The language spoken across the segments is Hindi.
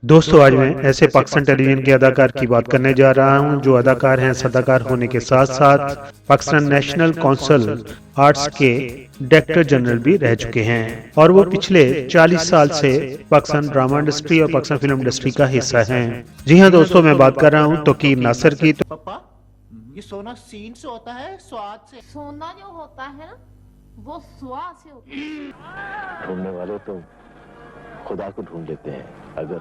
दोस्तों, आज मैं ऐसे पाकिस्तान टेलीविजन के अदाकार की बात करने जा रहा हूं जो अदाकार हैं, सदाकार होने के साथ साथ पाकिस्तान नेशनल काउंसिल आर्ट्स के डायरेक्टर जनरल भी रह चुके हैं और वो पिछले 40 साल से पाकिस्तान ड्रामा इंडस्ट्री और पाकिस्तान फिल्म इंडस्ट्री का हिस्सा हैं। जी हां दोस्तों, मैं बात कर रहा हूं तोकीर नासिर की। पापा, ये सोना सीन से होता है स्वाद से? सोना जो होता है ना वो स्वाद से होता है। ढूंढने वाले तो खुदा को ढूंढ लेते हैं अगर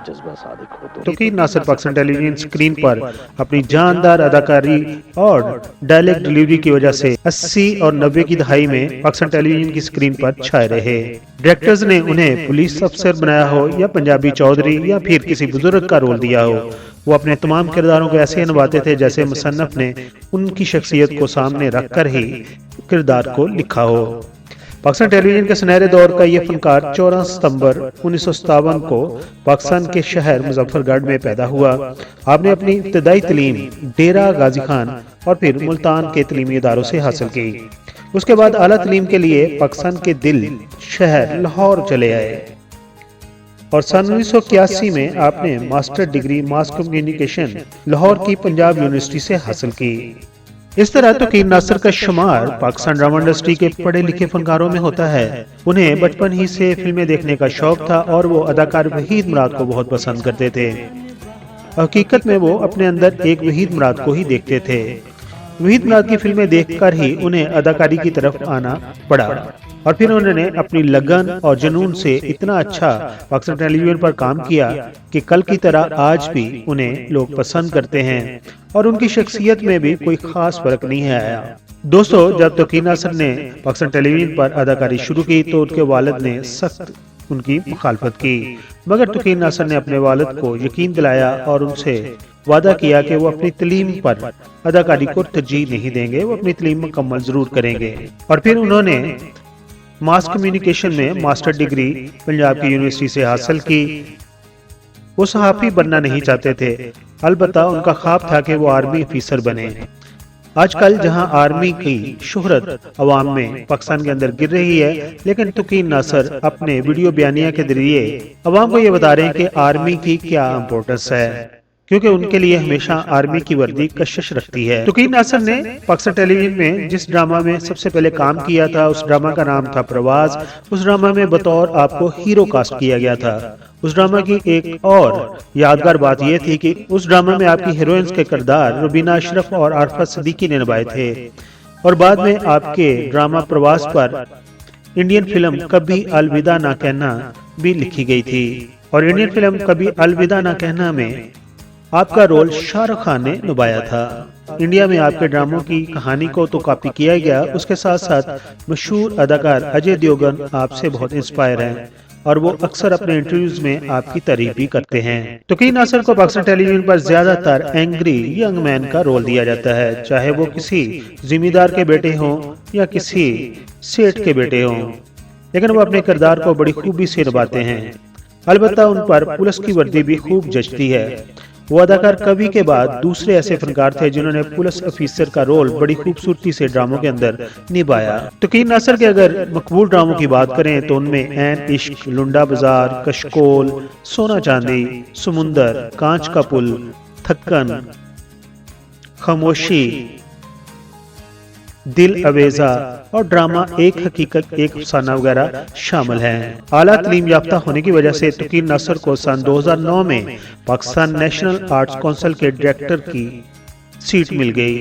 जज्बा सादिक हो तो। तोकीर नासिर पाकिस्तान टेलीविजन स्क्रीन पर अपनी जानदार अदाकारी और डायलॉग डिलीवरी की वजह से 80 और 90 की दहाई में पाकिस्तान टेलीविजन की स्क्रीन पर छाए रहे। डायरेक्टर्स ने उन्हें पुलिस अफसर बनाया हो या पंजाबी चौधरी या फिर किसी बुजुर्ग का रोल दिया हो, वो अपने तमाम किरदारों को ऐसे निभाते थे जैसे मुसन्नफ ने उनकी शख्सियत को सामने रखकर ही किरदार को लिखा हो। पाकिस्तान टेलीविजन के सुनहरे दौर का यह फनकार 14 सितंबर 1957 को पाकिस्तान के शहर मुजफ्फरगढ़ में पैदा हुआ। आपने अपनी इब्तदाई तालीम डेरा गाजी खान और फिर मुल्तान के तलीमी इदारों से हासिल की। उसके बाद आला तालीम के लिए पाकिस्तान के दिल शहर लाहौर चले आए और सन 1981 में आपने master degree mass communication Lahore की पंजाब यूनिवर्सिटी से हासिल की। इस तरह तोकीर नासिर का शुमार पाकिस्तान ड्रामा इंडस्ट्री के पढ़े लिखे फनकारों में होता है। उन्हें बचपन ही से फिल्में देखने का शौक था और वो अदाकार वहीद मुराद को बहुत पसंद करते थे। हकीकत में वो अपने अंदर एक वहीद मुराद को ही देखते थे। वहीद मुराद की फिल्में देखकर ही उन्हें अदाकारी की तरफ आना पड़ा और फिर उन्होंने अपनी लगन और जुनून से इतना अच्छा पाकिस्तान टेलीविजन पर काम किया कि कल की तरह आज भी उन्हें लोग पसंद करते हैं और उनकी शख्सियत में भी कोई खास फर्क नहीं आया। दोस्तों, जब तोकीर नासिर ने पाकिस्तान टेलीविजन पर अदाकारी शुरू की तो उनके वालिद ने सख्त उनकी मुखालफत की, मगर तोकीर नासिर ने अपने वालिद को यकीन दिलाया और उनसे वादा किया कि वो अपनी तालीम पर अदाकारी को तरजीह नहीं देंगे, वो अपनी तालीम मुकम्मल जरूर करेंगे। और फिर उन्होंने मास कम्युनिकेशन में मास्टर डिग्री पंजाब की यूनिवर्सिटी से हासिल की। वो सहाफ़ी बनना नहीं चाहते थे, अलबत्ता उनका ख्वाब था कि वो आर्मी ऑफिसर बने। आजकल जहां आर्मी की शोहरत अवाम में पाकिस्तान के अंदर गिर रही है, लेकिन तोकीर नासिर अपने वीडियो बयानिया के जरिए अवाम को ये बता रहे हैं कि आर्मी की क्या इम्पोर्टेंस है, क्योंकि उनके लिए हमेशा आर्मी की वर्दी कशिश रखती है। तोकीर नासिर ने पाकिस्तान टेलीविजन में जिस ड्रामा में सबसे पहले काम किया था उस ड्रामा का नाम था प्रवास। उस ड्रामा में बतौर आपको हीरो कास्ट किया गया था। उस ड्रामा की एक और यादगार बात यह थी कि उस ड्रामा में आपकी हीरोइंस के किरदार रुबीना अशरफ और आरफत सिद्दीकी ने निभाए थे और बाद में आपके ड्रामा प्रवास पर इंडियन फिल्म कभी अलविदा ना कहना भी लिखी गई थी और इंडियन फिल्म कभी अलविदा ना कहना में आपका रोल शाहरुख खान ने निभाया था। इंडिया में आपके ड्रामों की कहानी को तो कॉपी किया गया, उसके साथ साथ मशहूर अदाकार अजय देवगन आपसे बहुत इंस्पायर हैं और वो अक्सर अपने इंटरव्यूज में आपकी तारीफ भी करते हैं। तोकीर नासिर को पाकिस्तान टेलीविजन पर ज्यादातर एंग्री यंग मैन का रोल दिया जाता है, चाहे वो किसी जिम्मेदार के बेटे हों या किसी सेठ के बेटे हों, लेकिन वो अपने किरदार को बड़ी खूबी से निभाते हैं। अलबत्ता उन पर पुलिस की वर्दी भी खूब जचती है। वो अदाकार कवि के बाद दूसरे ऐसे फनकार थे जिन्होंने पुलिस ऑफिसर का रोल बड़ी खूबसूरती से ड्रामों के अंदर निभाया। तोकीर नासिर के अगर मकबूल ड्रामों की बात करें तो उनमें ऐन इश्क, लुंडा बाजार, कशकोल, सोना चांदी, समुंदर, कांच का पुल, थक्कन, खामोशी, दिल अवेजा और ड्रामा एक हकीकत एक अफसाना वगैरह शामिल हैं। आला तालीम याफ्ता होने की वजह से तोकीर नासिर को सन 2009 में पाकिस्तान नेशनल आर्ट्स काउंसिल के डायरेक्टर की सीट मिल गई।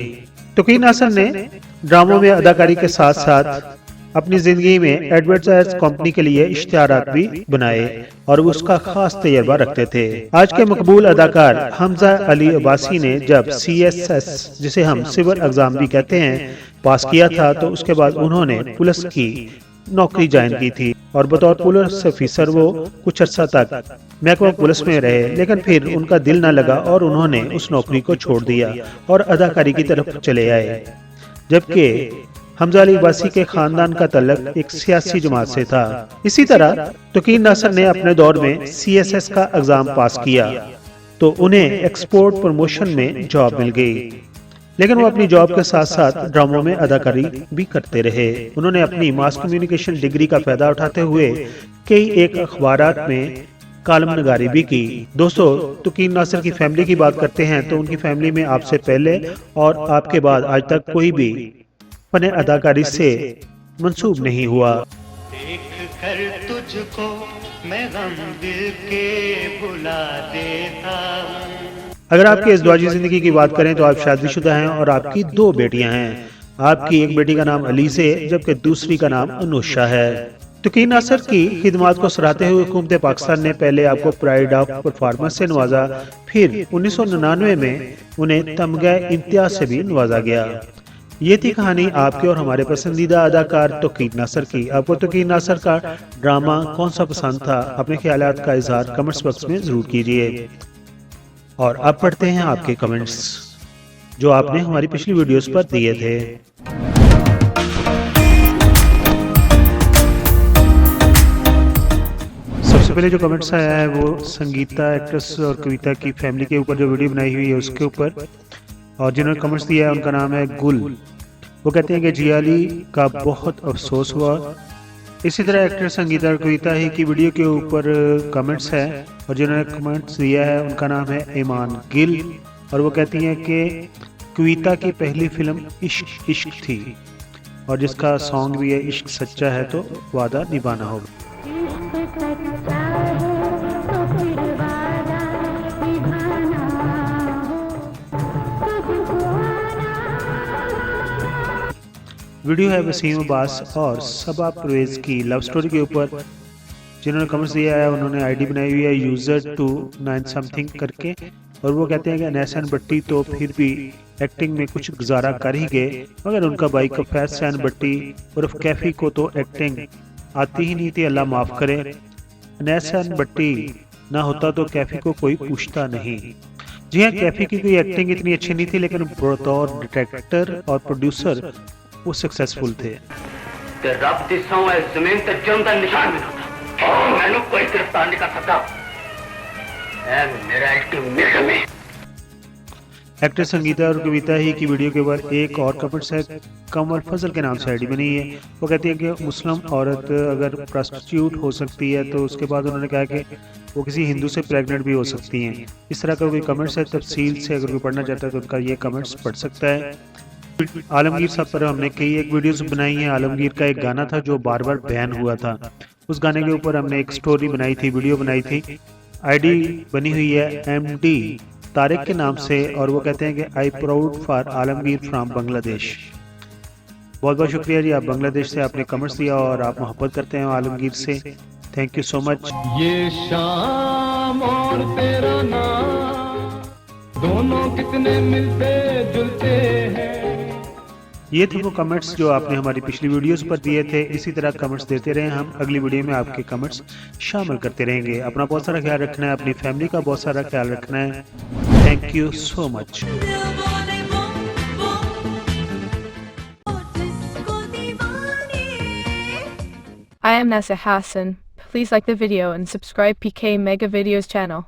तोकीर नासिर ने ड्रामों में अदाकारी के साथ साथ अपनी जिंदगी में एडवर्टाइज कंपनी के लिए इश्तिहारात भी बनाए और उसका खास तजर्बा रखते थे। आज के मकबूल अदाकार हमजा अली अब्बासी ने जब CSS, जिसे हम सिविल एग्जाम भी कहते हैं, पास किया था तो उसके बाद उन्होंने पुलिस की नौकरी ज्वाइन की थी और बतौर पुलिस ऑफिसर वो कुछ अर्सा तक महकमा पुलिस में रहे, लेकिन फिर उनका दिल न लगा और उन्होंने उस नौकरी को छोड़ दिया और अदाकारी की तरफ चले आए। जबकि हमजा अली अब्बासी के खानदान का तल्लुक एक सियासी जमात से था। इसी तरह तोकीर नासिर ने अपने दौर में CSS का एग्जाम पास किया तो उन्हें एक्सपोर्ट प्रमोशन में जॉब मिल गई, लेकिन वो अपनी जॉब के साथ साथ ड्रामों में अदाकारी भी करते रहे। उन्होंने अपनी मास कम्युनिकेशन डिग्री का फायदा उठाते हुए कई एक अखबारात में कालम नगारी भी की। दोस्तों, तुकीन नासिर की फैमिली की बात करते हैं तो उनकी फैमिली में आपसे पहले और आपके बाद आज तक कोई भी फन अदाकारी से मंसूब नहीं हुआ। देख कर तुझको मैं गम दिल के भुला देता हूँ। अगर आपकी इज़्वाजी जिंदगी की बात करें तो आप शादीशुदा हैं और आपकी 2 बेटियां हैं। आपकी एक बेटी का नाम अलीसे जबकि दूसरी का नाम अनुषा है। तुकीन नासिर की खिदमात को सराहते हुए हुकूमत पाकिस्तान ने पहले आपको प्राइड ऑफ परफॉर्मेंस से नवाजा, फिर 1999 में उन्हें तमगा इम्तियाज से भी नवाजा गया। ये थी कहानी आपके और हमारे पसंदीदा अदाकार तुकीन नासिर की। आपको तुकीन नासिर का ड्रामा कौन सा पसंद था? अपने ख्यालात का इजहार कमेंट्स बॉक्स में जरूर कीजिए। और अब पढ़ते हैं आपके कमेंट्स जो आपने हमारी पिछली वीडियोस पर दिए थे। सबसे पहले जो कमेंट्स आया है वो संगीता एक्ट्रेस और कविता की फैमिली के ऊपर जो वीडियो बनाई हुई है उसके ऊपर, और जिन्होंने कमेंट्स दिया है उनका नाम है गुल। वो कहते हैं कि जियाली का बहुत अफसोस हुआ। इसी तरह एक्टर संगीता और कविता ही की वीडियो के ऊपर कमेंट्स है, और जिन्होंने कमेंट्स दिया है उनका नाम है ईमान गिल, और वो कहती हैं कि कविता की पहली फिल्म इश्क इश्क थी और जिसका सॉन्ग भी है इश्क सच्चा है तो वादा निभाना होगा। वीडियो है वसीम अब्बास और सबा परवेज की लव स्टोरी के ऊपर। जिन्होंने कमेंट्स दिया है उन्होंने आईडी बनाई हुई है यूजर 29 समथिंग करके, और वो कहते हैं कि अनैसन भट्टी तो फिर भी एक्टिंग में कुछ गुजारा कर ही गए, मगर उनका भाई कफैर सैन भट्टी उर्फ कैफी को तो एक्टिंग आती ही नहीं थी, अल्लाह माफ करे। अनैसन भट्टी ना होता तो कैफी को कोई पूछता नहीं। जी हाँ, कैफी की कोई एक्टिंग इतनी अच्छी नहीं थी, लेकिन बतौर डायरेक्टर और प्रोड्यूसर वो सक्सेसफुल थे। ते रब दी सौं है जमीन ते जम दा निशान भी होता और मैनू कोई गिरफ्तार नहीं कर सकता। ऐ मेरा अल्टीमेटम है। एक्टर संगीता और कविता ही की वीडियो के बाद एक और कमेंट्स है कमर फजल के नाम से आईडी बनी है। वो कहती है कि मुस्लिम औरत अगर प्रोस्टिट्यूट हो सकती है तो उसके बाद उन्होंने कहा कि वो किसी हिंदू से प्रेग्नेंट भी हो सकती हैं। इस तरह का कोई कमेंट्स है, तफसील से अगर कोई पढ़ना चाहता है तो उनका ये कमेंट्स पढ़ सकता है। आलमगीर साहब पर हमने कई एक वीडियोस बनाई हैं। आलमगीर का एक गाना था जो बार बार बैन हुआ था, उस गाने के ऊपर हमने एक स्टोरी बनाई थी, वीडियो बनाई थी। आईडी बनी हुई है MD तारिक के नाम से, और वो कहते हैं कि I proud for Alamgir from Bangladesh. बहुत बहुत शुक्रिया जी, आप बांग्लादेश से आपने कमेंट्स दिया और आप मोहब्बत करते हैं आलमगीर से। Thank you so much. ये शाम और तेरा नाम दोनों कितने मिलते जुलते हैं। ये थे वो कमेंट्स जो आपने हमारी पिछली वीडियोस पर दिए थे। इसी तरह कमेंट्स देते रहें, हम अगली वीडियो में आपके कमेंट्स शामिल करते रहेंगे। अपना बहुत सारा ख्याल रखना है, अपनी फैमिली का बहुत सारा ख्याल रखना है। Thank you so much. I am Nessa Hassan. Please like the video and subscribe PK Mega Videos channel.